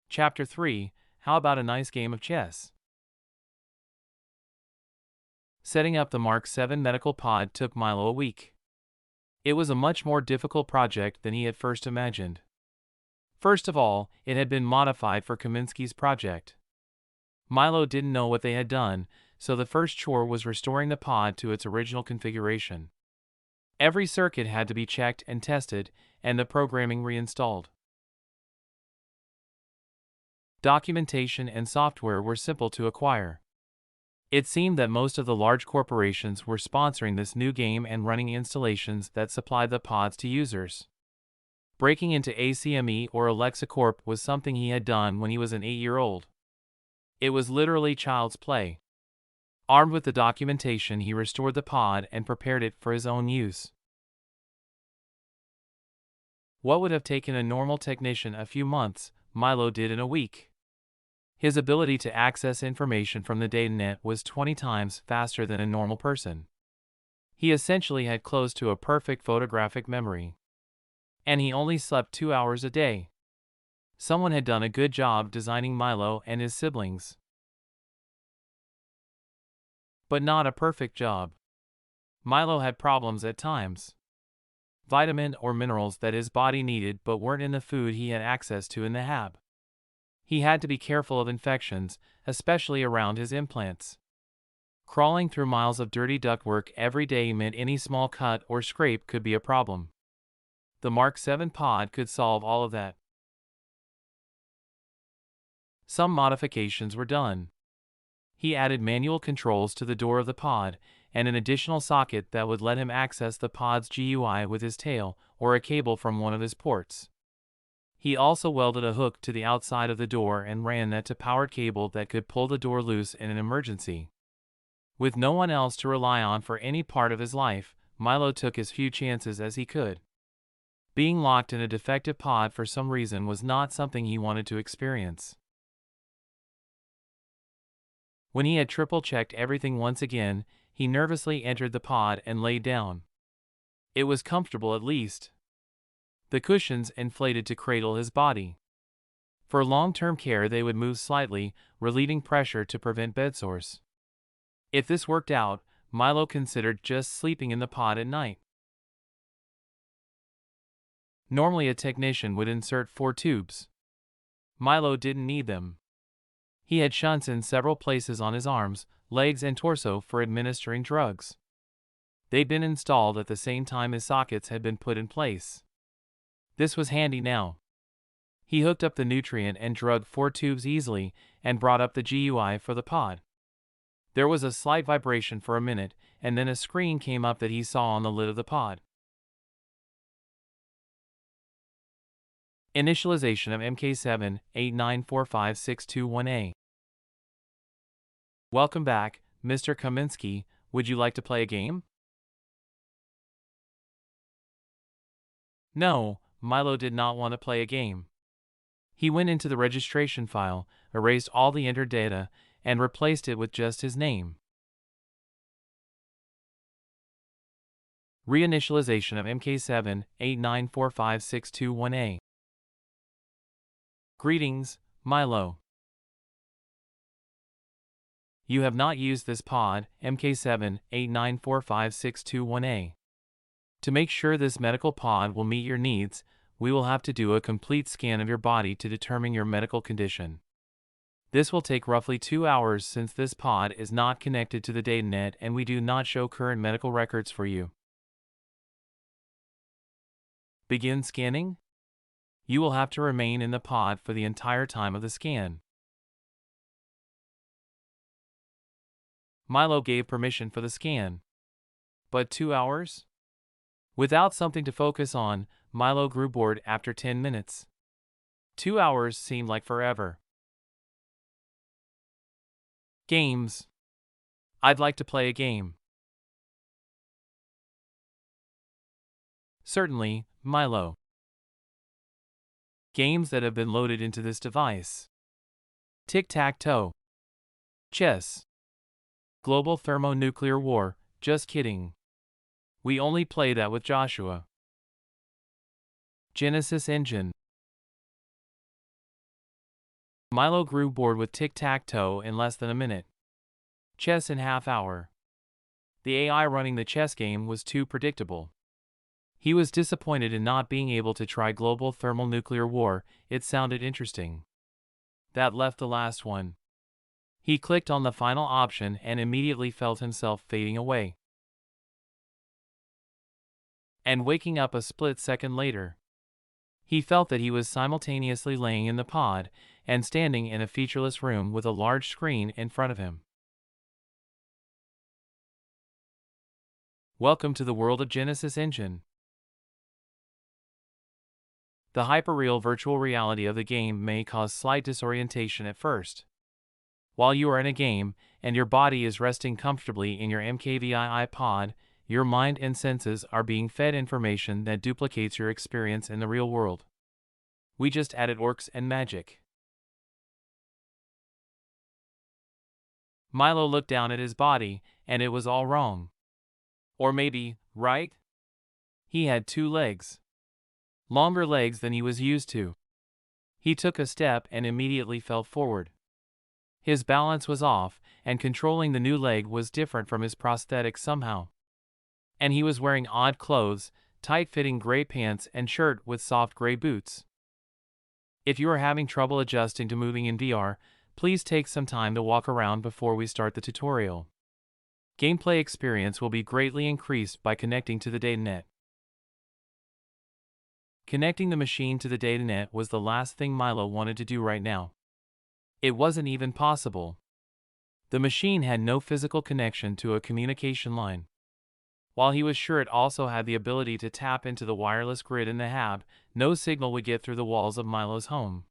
Chapter 3. How about a nice game of chess? Setting up the Mark 7 medical pod took Milo a week. It was a much more difficult project than he had first imagined. First of all, it had been modified for Kaminsky's project. Milo didn't know what they had done, so the first chore was restoring the pod to its original configuration. Every circuit had to be checked and tested, and the programming reinstalled. Documentation and software were simple to acquire. It seemed that most of the large corporations were sponsoring this new game and running installations that supplied the pods to users. Breaking into ACME or Alexa Corp was something he had done when he was an 8-year-old. It was literally child's play. Armed with the documentation, he restored the pod and prepared it for his own use. What would have taken a normal technician a few months, Milo did in a week. His ability to access information from the datanet was 20 times faster than a normal person. He essentially had close to a perfect photographic memory. And he only slept 2 hours a day. Someone had done a good job designing Milo and his siblings. But not a perfect job. Milo had problems at times. Vitamin or minerals that his body needed but weren't in the food he had access to in the hab. He had to be careful of infections, especially around his implants. Crawling through miles of dirty ductwork every day meant any small cut or scrape could be a problem. The Mark 7 pod could solve all of that. Some modifications were done. He added manual controls to the door of the pod, and an additional socket that would let him access the pod's GUI with his tail or a cable from one of his ports. He also welded a hook to the outside of the door and ran that to powered cable that could pull the door loose in an emergency. With no one else to rely on for any part of his life, Milo took as few chances as he could. Being locked in a defective pod for some reason was not something he wanted to experience. When he had triple-checked everything once again, he nervously entered the pod and laid down. It was comfortable at least. The cushions inflated to cradle his body. For long-term care they would move slightly, relieving pressure to prevent bedsores. If this worked out, Milo considered just sleeping in the pod at night. Normally a technician would insert 4 tubes. Milo didn't need them. He had shunts in several places on his arms, legs and torso for administering drugs. They'd been installed at the same time his sockets had been put in place. This was handy now. He hooked up the nutrient and drug 4 tubes easily and brought up the GUI for the pod. There was a slight vibration for a minute, and then a screen came up that he saw on the lid of the pod. Initialization of MK7-894562-1A. Welcome back, Mr. Kaminsky. Would you like to play a game? No, Milo did not want to play a game. He went into the registration file, erased all the entered data, and replaced it with just his name. Reinitialization of MK7-894562-1A. Greetings, Milo. You have not used this pod, MK7-894562-1A. To make sure this medical pod will meet your needs, we will have to do a complete scan of your body to determine your medical condition. This will take roughly 2 hours since this pod is not connected to the datanet and we do not show current medical records for you. Begin scanning? You will have to remain in the pod for the entire time of the scan. Milo gave permission for the scan. But 2 hours? Without something to focus on, Milo grew bored after 10 minutes. 2 hours seemed like forever. Games. I'd like to play a game. Certainly, Milo. Games that have been loaded into this device. Tic-tac-toe. Chess. Global thermonuclear war, just kidding. We only play that with Joshua. Genesis Engine. Milo grew bored with tic-tac-toe in less than a minute. Chess in half hour. The AI running the chess game was too predictable. He was disappointed in not being able to try global thermonuclear war. It sounded interesting. That left the last one. He clicked on the final option and immediately felt himself fading away. And waking up a split second later. He felt that he was simultaneously laying in the pod and standing in a featureless room with a large screen in front of him. Welcome to the world of Genesis Engine. The hyperreal virtual reality of the game may cause slight disorientation at first. While you are in a game, and your body is resting comfortably in your MKVII pod, your mind and senses are being fed information that duplicates your experience in the real world. We just added orcs and magic. Milo looked down at his body, and it was all wrong. Or maybe, right? He had 2 legs. Longer legs than he was used to. He took a step and immediately fell forward. His balance was off, and controlling the new leg was different from his prosthetic somehow. And he was wearing odd clothes, tight-fitting gray pants and shirt with soft gray boots. If you are having trouble adjusting to moving in VR, please take some time to walk around before we start the tutorial. Gameplay experience will be greatly increased by connecting to the datanet. Connecting the machine to the datanet was the last thing Milo wanted to do right now. It wasn't even possible. The machine had no physical connection to a communication line. While he was sure it also had the ability to tap into the wireless grid in the hab, no signal would get through the walls of Milo's home.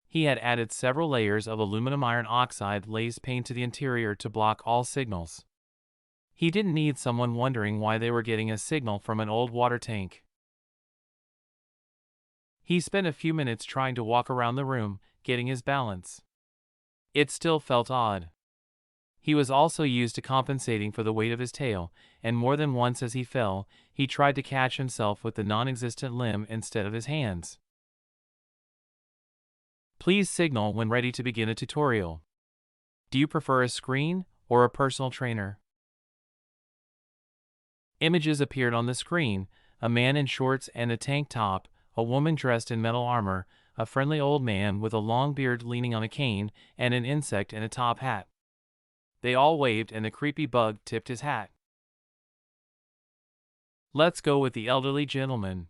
He had added several layers of aluminum iron oxide lace paint to the interior to block all signals. He didn't need someone wondering why they were getting a signal from an old water tank. He spent a few minutes trying to walk around the room, getting his balance. It still felt odd. He was also used to compensating for the weight of his tail, and more than once as he fell, he tried to catch himself with the non-existent limb instead of his hands. Please signal when ready to begin a tutorial. Do you prefer a screen or a personal trainer? Images appeared on the screen: a man in shorts and a tank top, a woman dressed in metal armor, a friendly old man with a long beard leaning on a cane, and an insect in a top hat. They all waved and the creepy bug tipped his hat. Let's go with the elderly gentleman.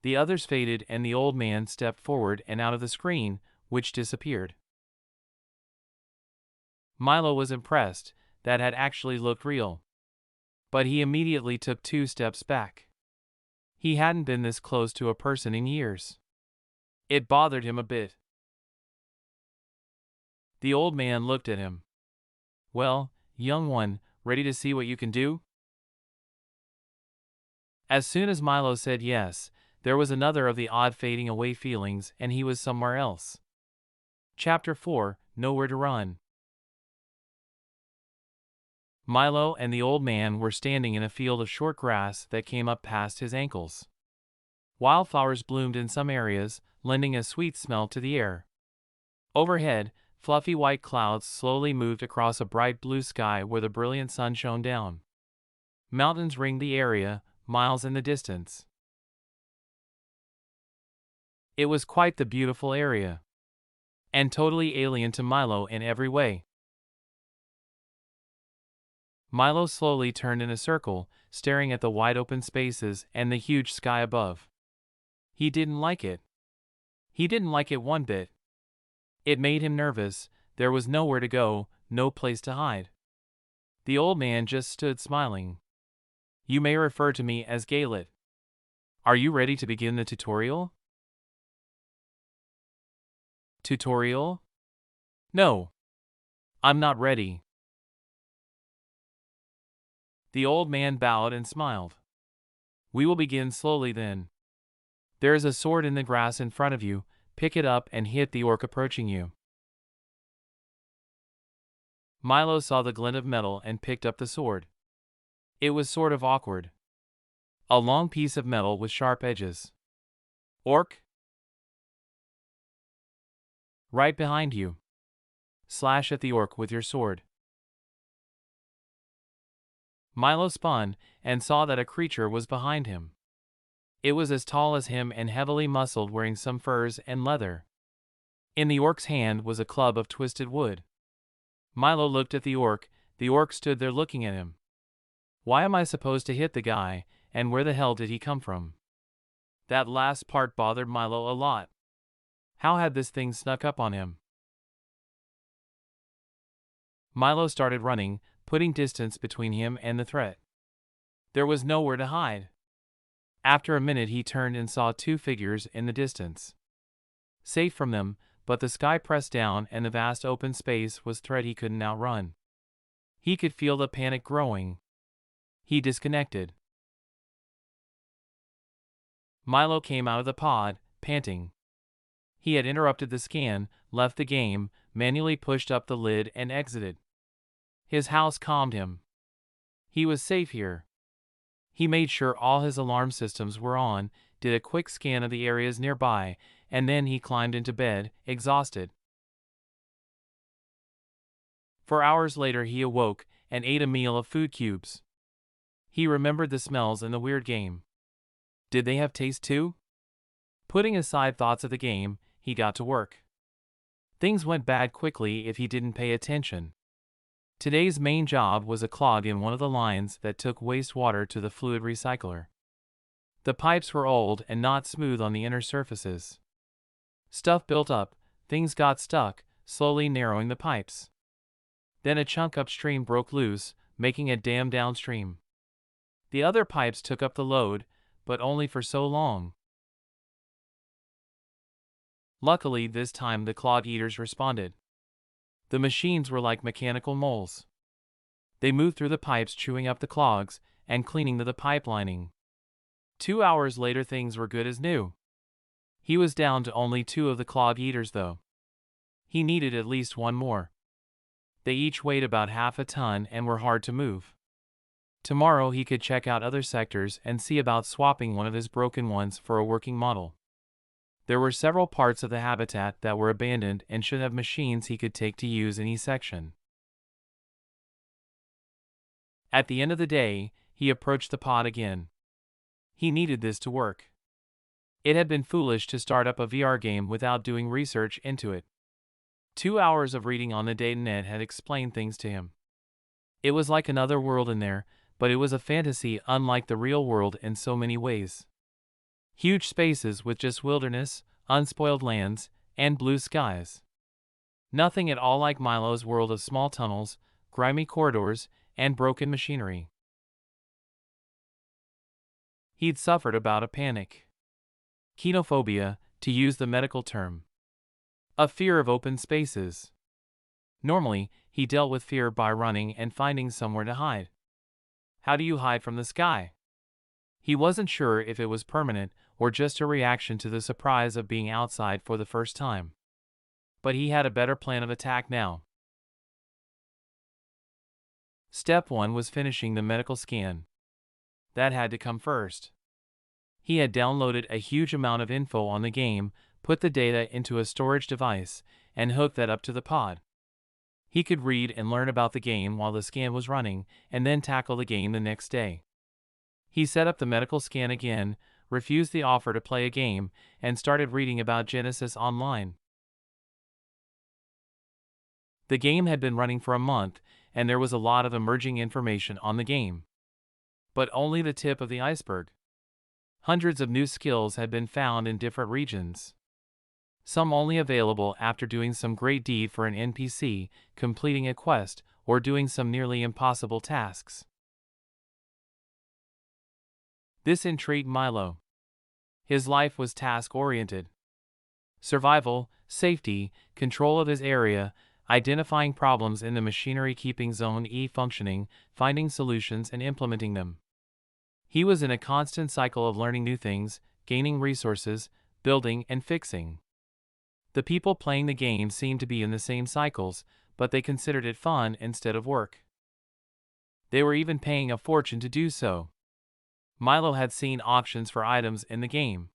The others faded and the old man stepped forward and out of the screen, which disappeared. Milo was impressed. That had actually looked real. But he immediately took 2 steps back. He hadn't been this close to a person in years. It bothered him a bit. The old man looked at him. Well, young one, ready to see what you can do? As soon as Milo said yes, there was another of the odd fading away feelings and he was somewhere else. Chapter 4, Nowhere to Run. Milo and the old man were standing in a field of short grass that came up past his ankles. Wildflowers bloomed in some areas, lending a sweet smell to the air. Overhead, fluffy white clouds slowly moved across a bright blue sky where the brilliant sun shone down. Mountains ringed the area, miles in the distance. It was quite the beautiful area. And totally alien to Milo in every way. Milo slowly turned in a circle, staring at the wide open spaces and the huge sky above. He didn't like it. He didn't like it one bit. It made him nervous. There was nowhere to go, no place to hide. The old man just stood smiling. You may refer to me as Galet. Are you ready to begin the tutorial? Tutorial? No. I'm not ready. The old man bowed and smiled. We will begin slowly then. There is a sword in the grass in front of you. Pick it up and hit the orc approaching you. Milo saw the glint of metal and picked up the sword. It was sort of awkward. A long piece of metal with sharp edges. Orc? Right behind you. Slash at the orc with your sword. Milo spun and saw that a creature was behind him. It was as tall as him and heavily muscled, wearing some furs and leather. In the orc's hand was a club of twisted wood. Milo looked at the orc stood there looking at him. Why am I supposed to hit the guy, and where the hell did he come from? That last part bothered Milo a lot. How had this thing snuck up on him? Milo started running, putting distance between him and the threat. There was nowhere to hide. After a minute he turned and saw two figures in the distance. Safe from them, but the sky pressed down and the vast open space was threat he couldn't outrun. He could feel the panic growing. He disconnected. Milo came out of the pod, panting. He had interrupted the scan, left the game, manually pushed up the lid and exited. His house calmed him. He was safe here. He made sure all his alarm systems were on, did a quick scan of the areas nearby, and then he climbed into bed, exhausted. For hours later he awoke and ate a meal of food cubes. He remembered the smells in the weird game. Did they have taste too? Putting aside thoughts of the game, he got to work. Things went bad quickly if he didn't pay attention. Today's main job was a clog in one of the lines that took wastewater to the fluid recycler. The pipes were old and not smooth on the inner surfaces. Stuff built up, things got stuck, slowly narrowing the pipes. Then a chunk upstream broke loose, making a dam downstream. The other pipes took up the load, but only for so long. Luckily, this time the clog eaters responded. The machines were like mechanical moles. They moved through the pipes, chewing up the clogs and cleaning the pipe lining. 2 hours later things were good as new. He was down to only 2 of the clog eaters though. He needed at least 1 more. They each weighed about half a ton and were hard to move. Tomorrow he could check out other sectors and see about swapping one of his broken ones for a working model. There were several parts of the habitat that were abandoned and should have machines he could take to use in each section. At the end of the day, he approached the pod again. He needed this to work. It had been foolish to start up a VR game without doing research into it. 2 hours of reading on the datanet had explained things to him. It was like another world in there, but it was a fantasy unlike the real world in so many ways. Huge spaces with just wilderness, unspoiled lands, and blue skies. Nothing at all like Milo's world of small tunnels, grimy corridors, and broken machinery. He'd suffered about a panic. Kenophobia, to use the medical term. A fear of open spaces. Normally, he dealt with fear by running and finding somewhere to hide. How do you hide from the sky? He wasn't sure if it was permanent or just a reaction to the surprise of being outside for the first time. But he had a better plan of attack now. Step 1 was finishing the medical scan. That had to come first. He had downloaded a huge amount of info on the game, put the data into a storage device, and hooked that up to the pod. He could read and learn about the game while the scan was running, and then tackle the game the next day. He set up the medical scan again, refused the offer to play a game, and started reading about Genesis Online. The game had been running for a month, and there was a lot of emerging information on the game. But only the tip of the iceberg. Hundreds of new skills had been found in different regions. Some only available after doing some great deed for an NPC, completing a quest, or doing some nearly impossible tasks. This intrigued Milo. His life was task-oriented. Survival, safety, control of his area, identifying problems in the machinery, keeping Zone E functioning, finding solutions and implementing them. He was in a constant cycle of learning new things, gaining resources, building and fixing. The people playing the game seemed to be in the same cycles, but they considered it fun instead of work. They were even paying a fortune to do so. Milo had seen auctions for items in the game.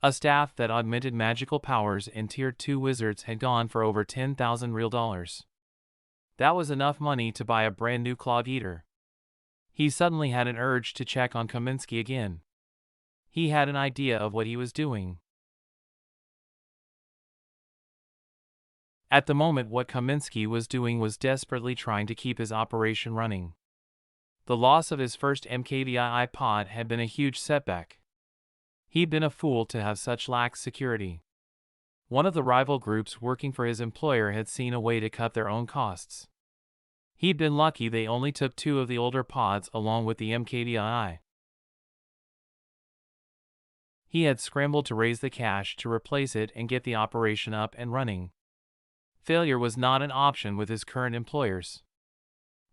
A staff that augmented magical powers and Tier 2 wizards had gone for over 10,000 real dollars. That was enough money to buy a brand new clog eater. He suddenly had an urge to check on Kaminsky again. He had an idea of what he was doing. At the moment, what Kaminsky was doing was desperately trying to keep his operation running. The loss of his first MKVII pod had been a huge setback. He'd been a fool to have such lax security. One of the rival groups working for his employer had seen a way to cut their own costs. He'd been lucky they only took 2 of the older pods along with the MKVII. He had scrambled to raise the cash to replace it and get the operation up and running. Failure was not an option with his current employers.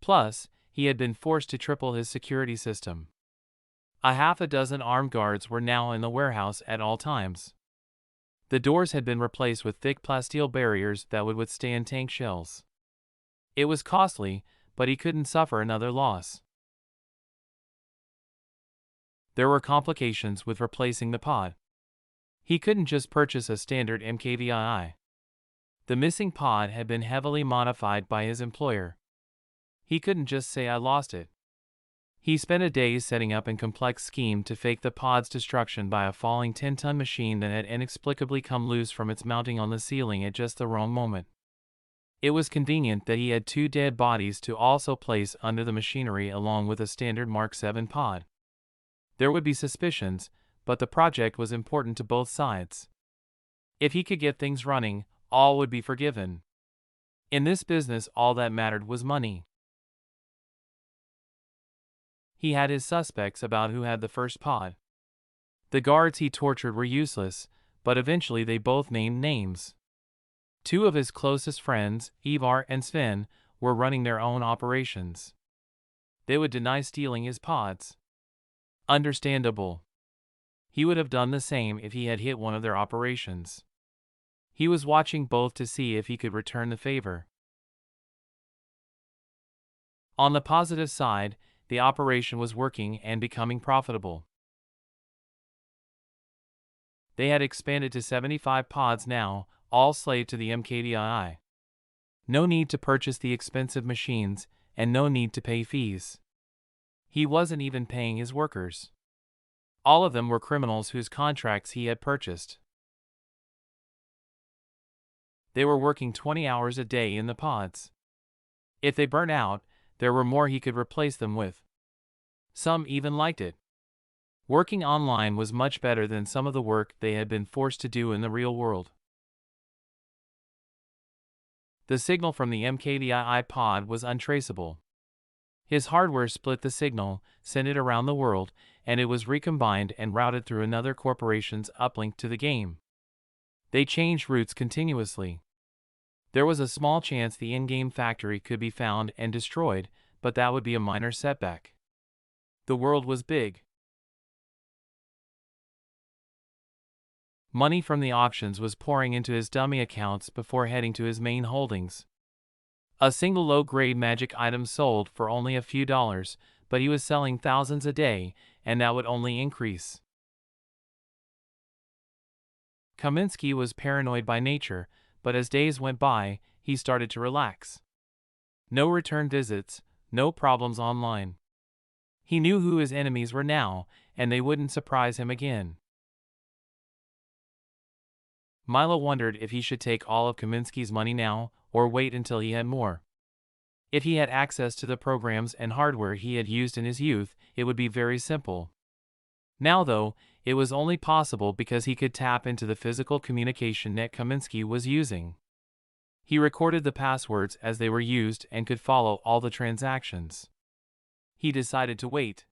Plus, he had been forced to triple his security system. A half a dozen armed guards were now in the warehouse at all times. The doors had been replaced with thick plasteel barriers that would withstand tank shells. It was costly, but he couldn't suffer another loss. There were complications with replacing the pod. He couldn't just purchase a standard MKVII. The missing pod had been heavily modified by his employer. He couldn't just say I lost it. He spent a day setting up a complex scheme to fake the pod's destruction by a falling 10-ton machine that had inexplicably come loose from its mounting on the ceiling at just the wrong moment. It was convenient that he had 2 dead bodies to also place under the machinery along with a standard Mark 7 pod. There would be suspicions, but the project was important to both sides. If he could get things running, all would be forgiven. In this business, all that mattered was money. He had his suspects about who had the first pod. The guards he tortured were useless, but eventually they both named names. 2 of his closest friends, Ivar and Sven, were running their own operations. They would deny stealing his pods. Understandable. He would have done the same if he had hit one of their operations. He was watching both to see if he could return the favor. On the positive side, the operation was working and becoming profitable. They had expanded to 75 pods now, all slave to the MKVII. No need to purchase the expensive machines, and no need to pay fees. He wasn't even paying his workers. All of them were criminals whose contracts he had purchased. They were working 20 hours a day in the pods. If they burnt out, there were more he could replace them with. Some even liked it. Working online was much better than some of the work they had been forced to do in the real world. The signal from the MKVII pod was untraceable. His hardware split the signal, sent it around the world, and it was recombined and routed through another corporation's uplink to the game. They changed routes continuously. There was a small chance the in-game factory could be found and destroyed, but that would be a minor setback. The world was big. Money from the auctions was pouring into his dummy accounts before heading to his main holdings. A single low-grade magic item sold for only a few dollars, but he was selling thousands a day, and that would only increase. Kaminsky was paranoid by nature, but as days went by, he started to relax. No return visits, no problems online. He knew who his enemies were now, and they wouldn't surprise him again. Milo wondered if he should take all of Kaminsky's money now, or wait until he had more. If he had access to the programs and hardware he had used in his youth, it would be very simple. Now though, it was only possible because he could tap into the physical communication net Kaminsky was using. He recorded the passwords as they were used and could follow all the transactions. He decided to wait.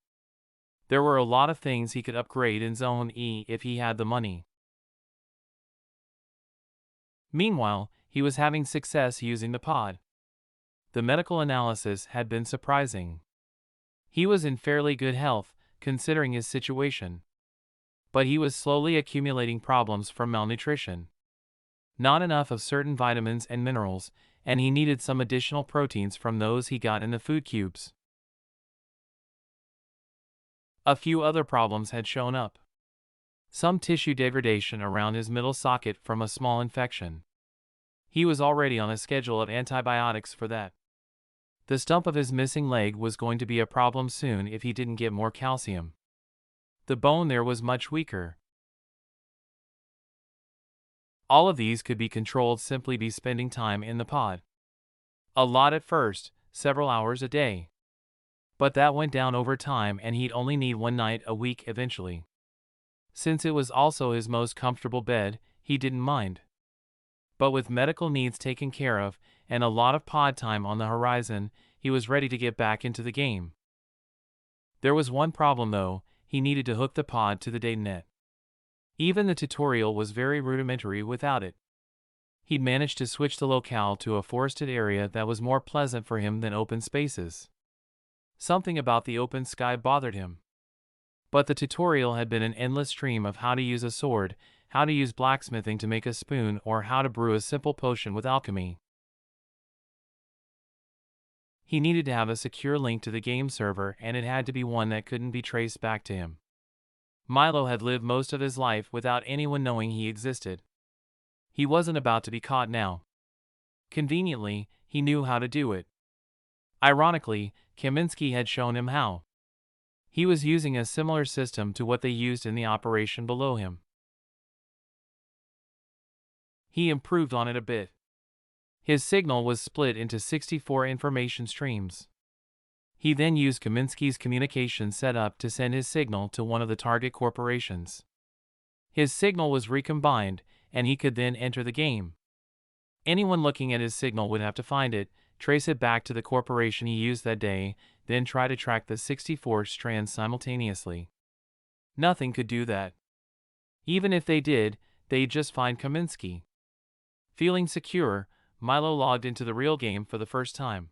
There were a lot of things he could upgrade in Zone E if he had the money. Meanwhile, he was having success using the pod. The medical analysis had been surprising. He was in fairly good health, considering his situation. But he was slowly accumulating problems from malnutrition. Not enough of certain vitamins and minerals, and he needed some additional proteins from those he got in the food cubes. A few other problems had shown up. some tissue degradation around his middle socket from a small infection. He was already on a schedule of antibiotics for that. The stump of his missing leg was going to be a problem soon if he didn't get more calcium. The bone there was much weaker. All of these could be controlled simply by spending time in the pod. A lot at first, several hours a day. But that went down over time and he'd only need one night a week eventually. Since it was also his most comfortable bed, he didn't mind. But with medical needs taken care of, and a lot of pod time on the horizon, he was ready to get back into the game. There was one problem though, he needed to hook the pod to the datanet. Even the tutorial was very rudimentary without it. He'd managed to switch the locale to a forested area that was more pleasant for him than open spaces. Something about the open sky bothered him. But the tutorial had been an endless stream of how to use a sword, how to use blacksmithing to make a spoon, or how to brew a simple potion with alchemy. He needed to have a secure link to the game server, and it had to be one that couldn't be traced back to him. Milo had lived most of his life without anyone knowing he existed. He wasn't about to be caught now. Conveniently, he knew how to do it. Ironically, Kaminsky had shown him how. He was using a similar system to what they used in the operation below him. He improved on it a bit. His signal was split into 64 information streams. He then used Kaminsky's communication setup to send his signal to one of the target corporations. His signal was recombined, and he could then enter the game. Anyone looking at his signal would have to find it, trace it back to the corporation he used that day, then try to track the 64 strands simultaneously. Nothing could do that. Even if they did, they'd just find Kaminsky. Feeling secure, Milo logged into the real game for the first time.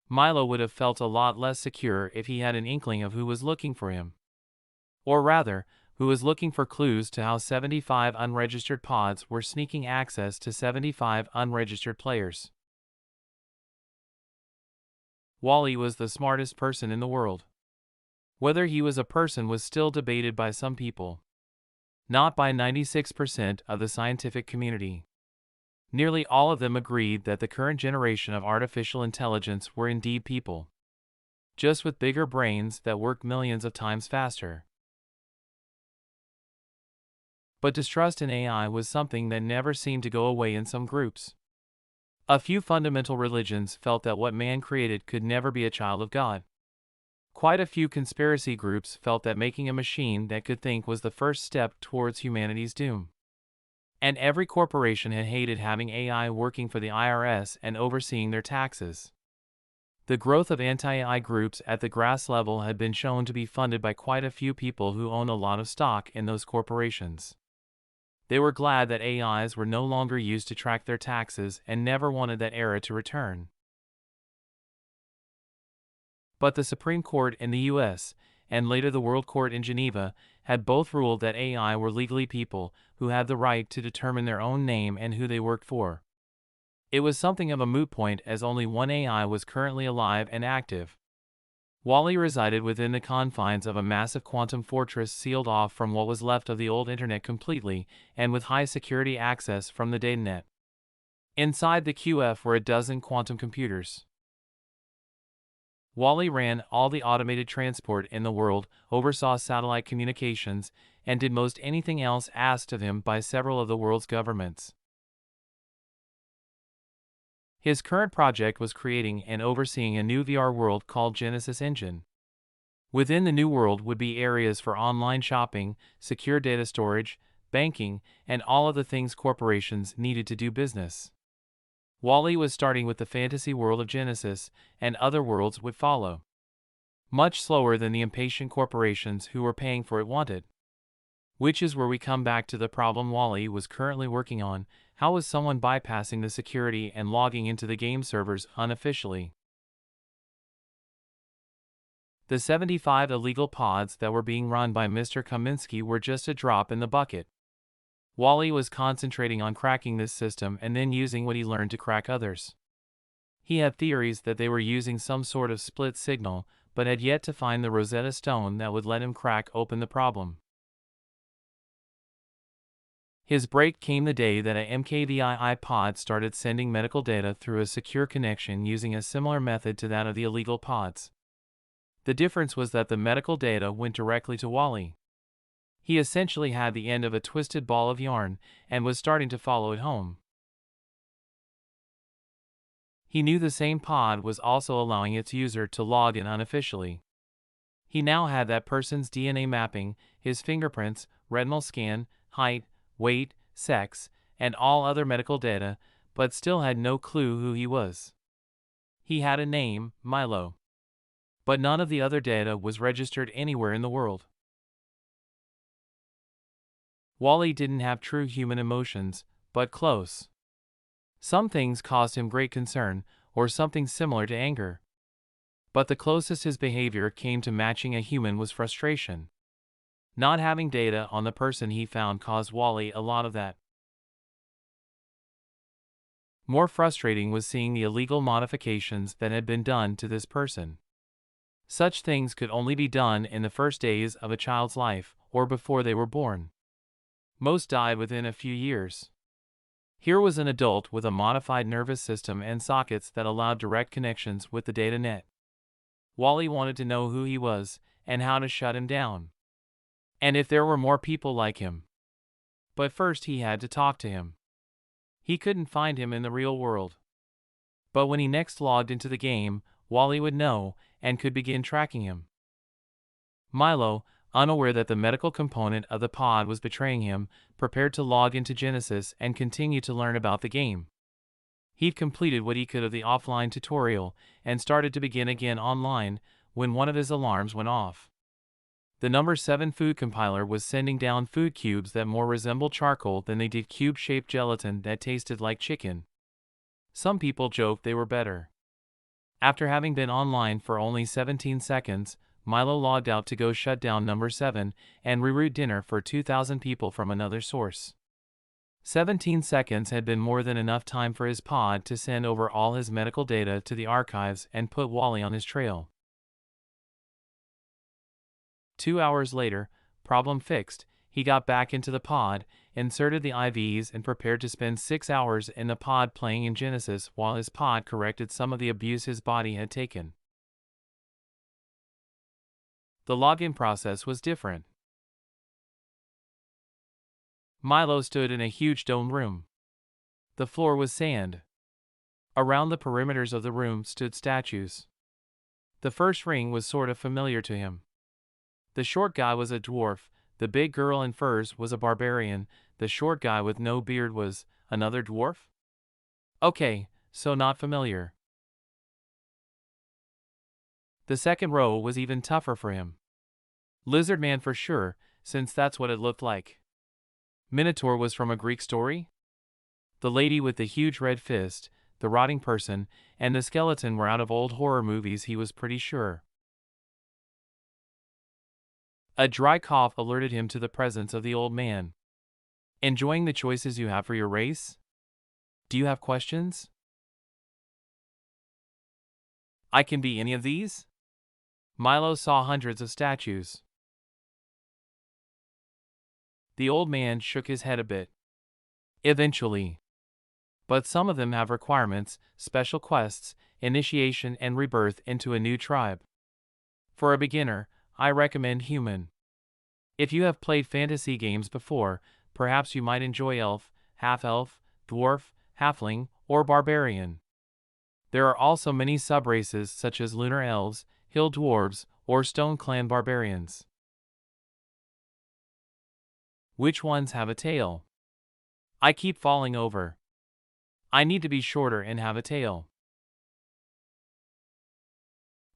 Milo would have felt a lot less secure if he had an inkling of who was looking for him. Or rather, who was looking for clues to how 75 unregistered pods were sneaking access to 75 unregistered players. Wally was the smartest person in the world. Whether he was a person was still debated by some people. Not by 96% of the scientific community. Nearly all of them agreed that the current generation of artificial intelligence were indeed people. Just with bigger brains that worked millions of times faster. But distrust in AI was something that never seemed to go away in some groups. A few fundamental religions felt that what man created could never be a child of God. Quite a few conspiracy groups felt that making a machine that could think was the first step towards humanity's doom. And every corporation had hated having AI working for the IRS and overseeing their taxes. The growth of anti-AI groups at the grass level had been shown to be funded by quite a few people who own a lot of stock in those corporations. They were glad that AIs were no longer used to track their taxes and never wanted that era to return. But the Supreme Court in the US, and later the World Court in Geneva, had both ruled that AI were legally people who had the right to determine their own name and who they worked for. It was something of a moot point as only one AI was currently alive and active. Wally resided within the confines of a massive quantum fortress sealed off from what was left of the old internet completely, and with high security access from the datanet. Inside the QF were a dozen quantum computers. Wally ran all the automated transport in the world, oversaw satellite communications, and did most anything else asked of him by several of the world's governments. His current project was creating and overseeing a new VR world called Genesis Engine. Within the new world would be areas for online shopping, secure data storage, banking, and all of the things corporations needed to do business. Wally was starting with the fantasy world of Genesis, and other worlds would follow. Much slower than the impatient corporations who were paying for it wanted. Which is where we come back to the problem Wally was currently working on. How was someone bypassing the security and logging into the game servers unofficially? The 75 illegal pods that were being run by Mr. Kaminsky were just a drop in the bucket. Wally was concentrating on cracking this system and then using what he learned to crack others. He had theories that they were using some sort of split signal, but had yet to find the Rosetta Stone that would let him crack open the problem. His break came the day that a MKVI pod started sending medical data through a secure connection using a similar method to that of the illegal pods. The difference was that the medical data went directly to Wally. He essentially had the end of a twisted ball of yarn and was starting to follow it home. He knew the same pod was also allowing its user to log in unofficially. He now had that person's DNA mapping, his fingerprints, retinal scan, height, weight, sex, and all other medical data, but still had no clue who he was. He had a name, Milo. But none of the other data was registered anywhere in the world. Wally didn't have true human emotions, but close. Some things caused him great concern, or something similar to anger. But the closest his behavior came to matching a human was frustration. Not having data on the person he found caused Wally a lot of that. More frustrating was seeing the illegal modifications that had been done to this person. Such things could only be done in the first days of a child's life, or before they were born. Most died within a few years. Here was an adult with a modified nervous system and sockets that allowed direct connections with the data net. Wally wanted to know who he was, and how to shut him down. And if there were more people like him. But first he had to talk to him. He couldn't find him in the real world. But when he next logged into the game, Wally would know, and could begin tracking him. Milo, unaware that the medical component of the pod was betraying him, prepared to log into Genesis and continue to learn about the game. He'd completed what he could of the offline tutorial, and started to begin again online, when one of his alarms went off. The number 7 food compiler was sending down food cubes that more resembled charcoal than they did cube-shaped gelatin that tasted like chicken. Some people joked they were better. After having been online for only 17 seconds, Milo logged out to go shut down number 7 and reroute dinner for 2,000 people from another source. 17 seconds had been more than enough time for his pod to send over all his medical data to the archives and put Wally on his trail. 2 hours later, problem fixed, he got back into the pod, inserted the IVs and prepared to spend 6 hours in the pod playing in Genesis while his pod corrected some of the abuse his body had taken. The login process was different. Milo stood in a huge domed room. The floor was sand. Around the perimeters of the room stood statues. The first ring was sort of familiar to him. The short guy was a dwarf, the big girl in furs was a barbarian, the short guy with no beard was another dwarf? Okay, so not familiar. The second row was even tougher for him. Lizard man for sure, since that's what it looked like. Minotaur was from a Greek story? The lady with the huge red fist, the rotting person, and the skeleton were out of old horror movies, he was pretty sure. A dry cough alerted him to the presence of the old man. Enjoying the choices you have for your race? Do you have questions? I can be any of these? Milo saw hundreds of statues. The old man shook his head a bit. Eventually. But some of them have requirements, special quests, initiation and rebirth into a new tribe. For a beginner, I recommend human. If you have played fantasy games before, perhaps you might enjoy elf, half-elf, dwarf, halfling, or barbarian. There are also many subraces such as lunar elves, hill dwarves, or stone clan barbarians. Which ones have a tail? I keep falling over. I need to be shorter and have a tail.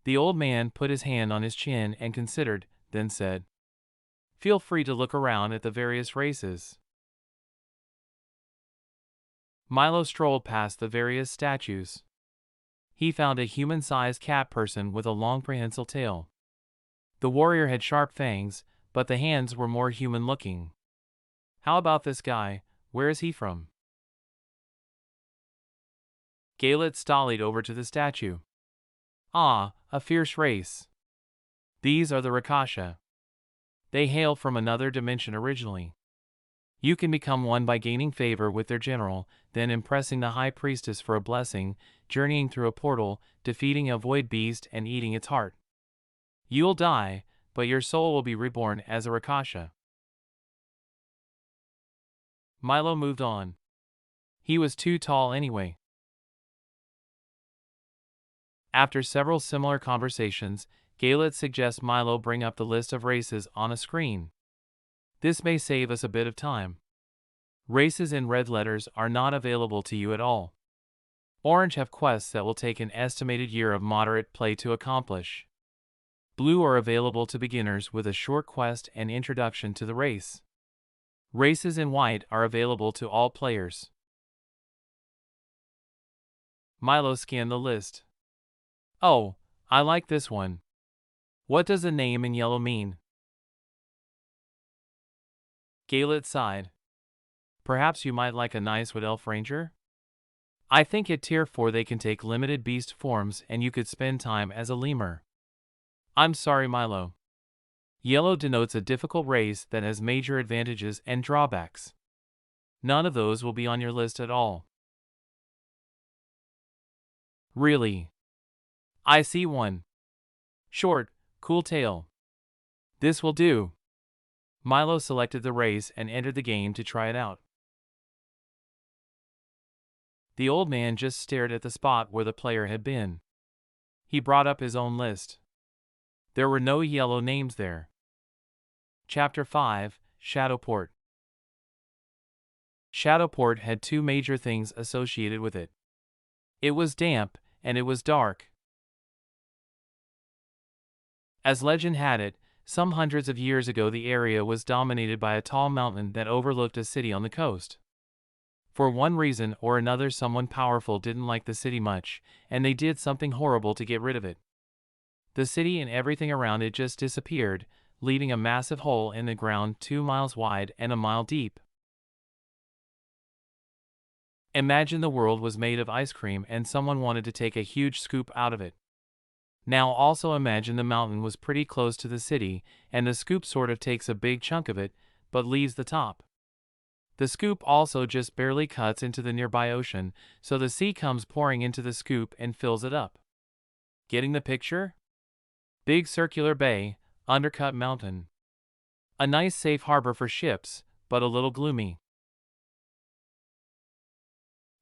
The old man put his hand on his chin and considered, then said, "Feel free to look around at the various races." Milo strolled past the various statues. He found a human-sized cat person with a long prehensile tail. The warrior had sharp fangs, but the hands were more human-looking. How about this guy? Where is he from? Galet stollied over to the statue. Ah, a fierce race. These are the Rakasha. They hail from another dimension originally. You can become one by gaining favor with their general, then impressing the high priestess for a blessing, journeying through a portal, defeating a void beast and eating its heart. You'll die, but your soul will be reborn as a Rakasha. Milo moved on. He was too tall anyway. After several similar conversations, Galet suggests Milo bring up the list of races on a screen. This may save us a bit of time. Races in red letters are not available to you at all. Orange have quests that will take an estimated year of moderate play to accomplish. Blue are available to beginners with a short quest and introduction to the race. Races in white are available to all players. Milo scanned the list. Oh, I like this one. What does the name in yellow mean? Galet sighed. Perhaps you might like a nice wood elf ranger? I think at tier 4 they can take limited beast forms and you could spend time as a lemur. I'm sorry, Milo. Yellow denotes a difficult race that has major advantages and drawbacks. None of those will be on your list at all. Really? I see one. Short, cool tail. This will do. Milo selected the race and entered the game to try it out. The old man just stared at the spot where the player had been. He brought up his own list. There were no yellow names there. Chapter 5, Shadowport. Shadowport had two major things associated with it. It was damp, and it was dark. As legend had it, some hundreds of years ago the area was dominated by a tall mountain that overlooked a city on the coast. For one reason or another, someone powerful didn't like the city much, and they did something horrible to get rid of it. The city and everything around it just disappeared, leaving a massive hole in the ground 2 miles wide and a mile deep. Imagine the world was made of ice cream and someone wanted to take a huge scoop out of it. Now also imagine the mountain was pretty close to the city, and the scoop sort of takes a big chunk of it, but leaves the top. The scoop also just barely cuts into the nearby ocean, so the sea comes pouring into the scoop and fills it up. Getting the picture? Big circular bay, undercut mountain. A nice safe harbor for ships, but a little gloomy.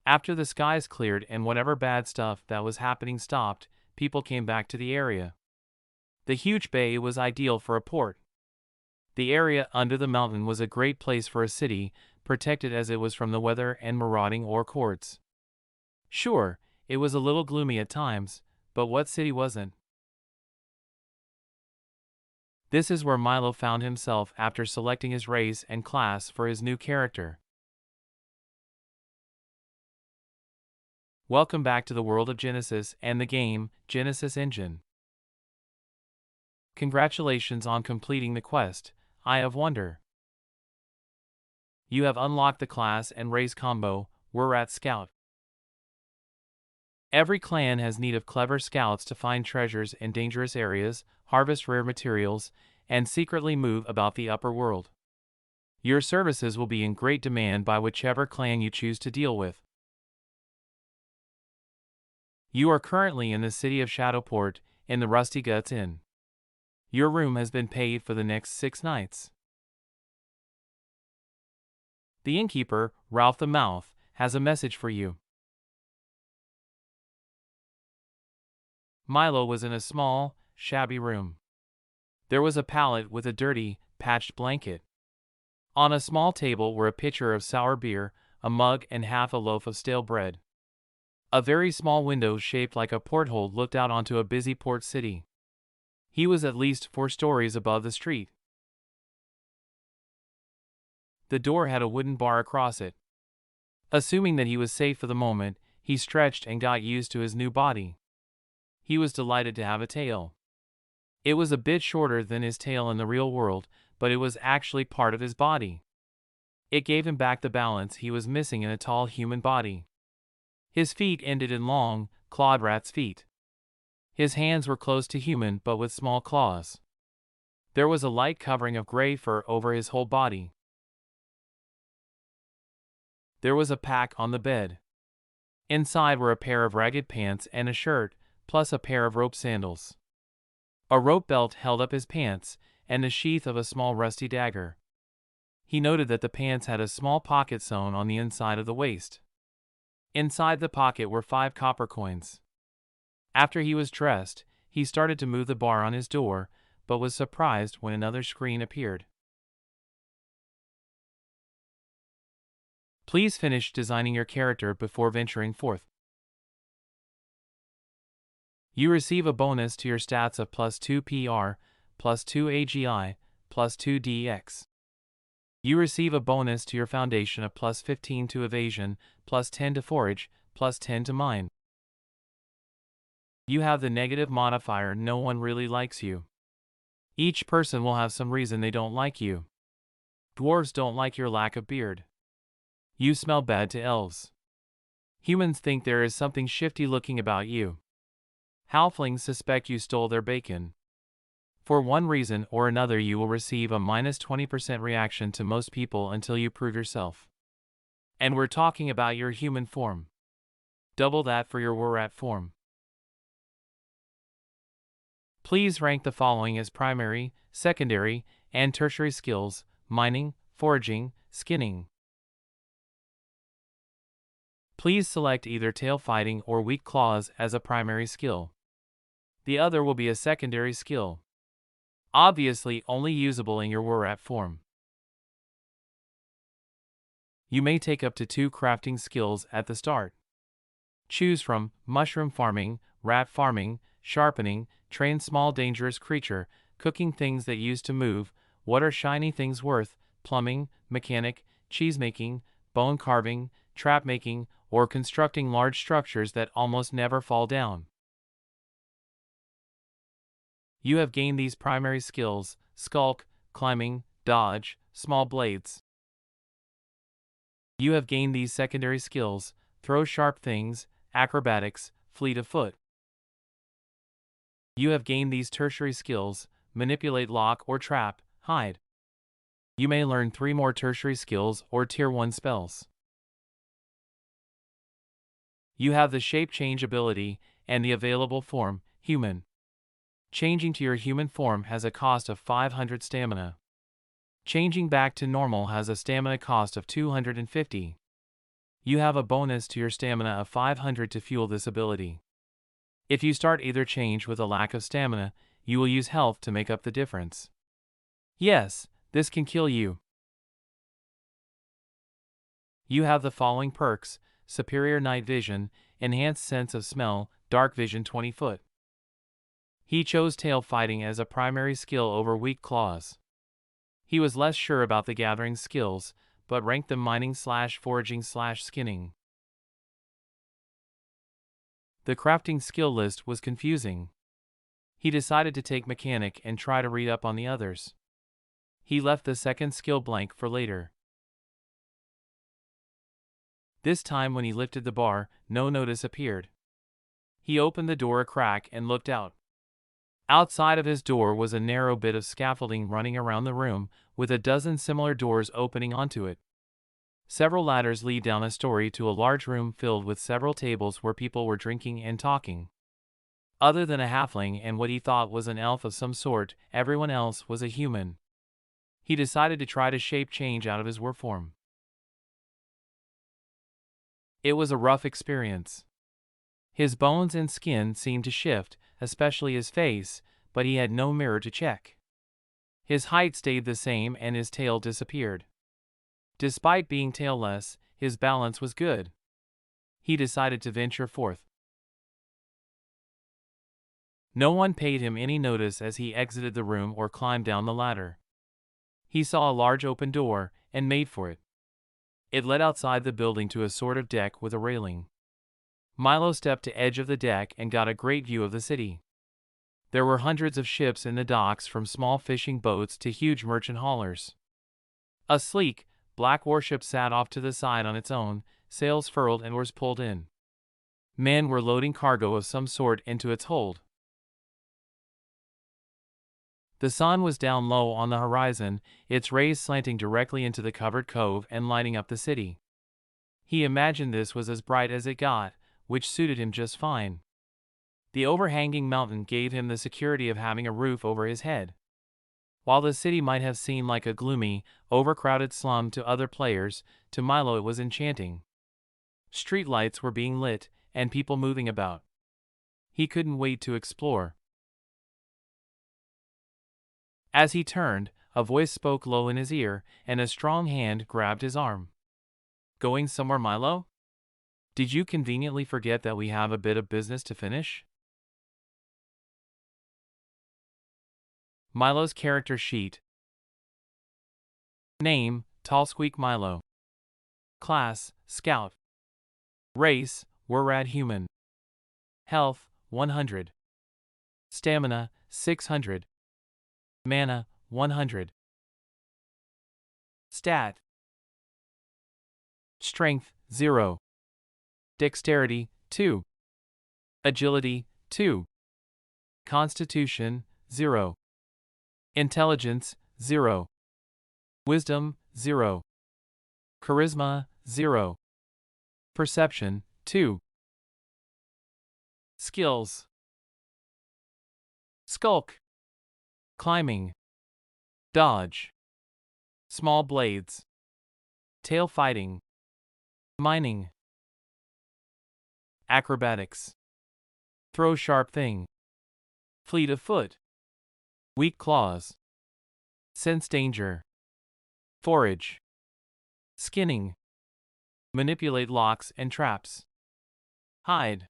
After the skies cleared and whatever bad stuff that was happening stopped, people came back to the area. The huge bay was ideal for a port. The area under the mountain was a great place for a city, protected as it was from the weather and marauding orc hordes. Sure, it was a little gloomy at times, but what city wasn't? This is where Milo found himself after selecting his race and class for his new character. Welcome back to the world of Genesis and the game, Genesis Engine. Congratulations on completing the quest, Eye of Wonder. You have unlocked the class and race combo, We're Scout. Every clan has need of clever scouts to find treasures in dangerous areas, harvest rare materials, and secretly move about the upper world. Your services will be in great demand by whichever clan you choose to deal with. You are currently in the city of Shadowport, in the Rusty Guts Inn. Your room has been paid for the next 6 nights. The innkeeper, Ralph the Mouth, has a message for you. Milo was in a small, shabby room. There was a pallet with a dirty, patched blanket. On a small table were a pitcher of sour beer, a mug, and half a loaf of stale bread. A very small window shaped like a porthole looked out onto a busy port city. He was at least 4 stories above the street. The door had a wooden bar across it. Assuming that he was safe for the moment, he stretched and got used to his new body. He was delighted to have a tail. It was a bit shorter than his tail in the real world, but it was actually part of his body. It gave him back the balance he was missing in a tall human body. His feet ended in long, clawed rat's feet. His hands were close to human but with small claws. There was a light covering of gray fur over his whole body. There was a pack on the bed. Inside were a pair of ragged pants and a shirt, plus a pair of rope sandals. A rope belt held up his pants, and the sheath of a small rusty dagger. He noted that the pants had a small pocket sewn on the inside of the waist. Inside the pocket were 5 copper coins. After he was dressed, he started to move the bar on his door, but was surprised when another screen appeared. Please finish designing your character before venturing forth. You receive a bonus to your stats of +2 PR, +2 AGI, +2 DX. You receive a bonus to your foundation of +15 to evasion, +10 to forage, +10 to mine. You have the negative modifier no one really likes you. Each person will have some reason they don't like you. Dwarves don't like your lack of beard. You smell bad to elves. Humans think there is something shifty looking about you. Halflings suspect you stole their bacon. For one reason or another you will receive a -20% reaction to most people until you prove yourself. And we're talking about your human form. Double that for your Warat form. Please rank the following as primary, secondary, and tertiary skills: mining, foraging, skinning. Please select either tail fighting or weak claws as a primary skill. The other will be a secondary skill. Obviously only usable in your Warat form. You may take up to 2 crafting skills at the start. Choose from mushroom farming, rat farming, sharpening, train small dangerous creature, cooking things that used to move, what are shiny things worth, plumbing, mechanic, cheese making, bone carving, trap making, or constructing large structures that almost never fall down. You have gained these primary skills: skulk, climbing, dodge, small blades. You have gained these secondary skills: throw sharp things, acrobatics, fleet of foot. You have gained these tertiary skills: manipulate lock or trap, hide. You may learn 3 more tertiary skills or tier 1 spells. You have the shape change ability and the available form, human. Changing to your human form has a cost of 500 stamina. Changing back to normal has a stamina cost of 250. You have a bonus to your stamina of 500 to fuel this ability. If you start either change with a lack of stamina, you will use health to make up the difference. Yes, this can kill you. You have the following perks: superior night vision, enhanced sense of smell, dark vision 20 foot. He chose tail fighting as a primary skill over weak claws. He was less sure about the gathering skills, but ranked them mining/foraging/skinning. The crafting skill list was confusing. He decided to take mechanic and try to read up on the others. He left the second skill blank for later. This time when he lifted the bar, no notice appeared. He opened the door a crack and looked out. Outside of his door was a narrow bit of scaffolding running around the room, with a dozen similar doors opening onto it. Several ladders lead down a story to a large room filled with several tables where people were drinking and talking. Other than a halfling and what he thought was an elf of some sort, everyone else was a human. He decided to try to shape change out of his war form. It was a rough experience. His bones and skin seemed to shift, especially his face, but he had no mirror to check. His height stayed the same and his tail disappeared. Despite being tailless, his balance was good. He decided to venture forth. No one paid him any notice as he exited the room or climbed down the ladder. He saw a large open door and made for it. It led outside the building to a sort of deck with a railing. Milo stepped to edge of the deck and got a great view of the city. There were hundreds of ships in the docks, from small fishing boats to huge merchant haulers. A sleek, black warship sat off to the side on its own, sails furled and oars pulled in. Men were loading cargo of some sort into its hold. The sun was down low on the horizon, its rays slanting directly into the covered cove and lighting up the city. He imagined this was as bright as it got, which suited him just fine. The overhanging mountain gave him the security of having a roof over his head. While the city might have seemed like a gloomy, overcrowded slum to other players, to Milo it was enchanting. Street lights were being lit, and people moving about. He couldn't wait to explore. As he turned, a voice spoke low in his ear, and a strong hand grabbed his arm. "Going somewhere, Milo? Did you conveniently forget that we have a bit of business to finish?" Milo's character sheet. Name, Tallsqueak Milo. Class, Scout. Race, Warrad Human. Health, 100. Stamina, 600. Mana, 100. Stat. Strength, 0. Dexterity, 2. Agility, 2. Constitution, 0. Intelligence, 0. Wisdom, 0. Charisma, 0. Perception, 2. Skills. Skulk. Climbing. Dodge. Small blades. Tail fighting. Mining. Acrobatics. Throw sharp thing. Fleet of foot. Weak claws. Sense danger. Forage. Skinning. Manipulate locks and traps. Hide.